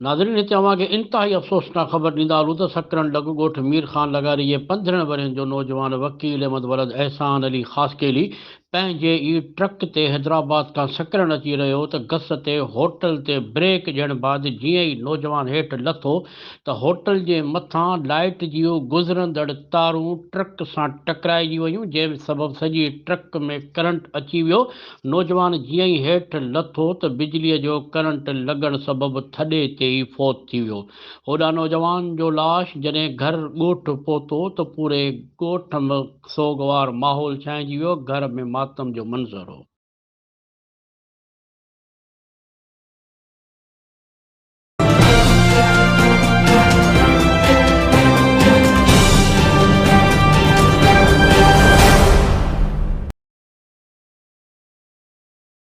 नाज़रीन, हिते अव्हांखे इंतिहाई अफ़सोसनाक ख़बर ॾींदा हलूं त सक़रंड लॻ ॻोठ मीर ख़ान लगारी जे 15 वरनि जो नौजवान वकील अहमद वलद एहसान अली ख़ासकेली पंहिंजे ई ट्रक ते हैदराबाद खां सक़रंड अची रहियो त गस ते होटल ते ब्रेक ॾियण बाद जीअं ई नौजवान हेठि लथो त होटल जे मथां लाइट जूं गुज़रंदड़ तारूं ट्रक सां टकराइजी वयूं, जंहिं सबबु सॼी ट्रक में करंट अची वियो। नौजवान जीअं ई हेठि लथो त बिजलीअ जो करंट लॻण सबबु थॾे ते ई फौत थी वियो। होॾां नौजवान जो लाश जॾहिं घर ॻोठ पहुतो त पूरे ॻोठ में सोगवार माहौल छांइजी वियो। घर में मातम जो मंज़र हो।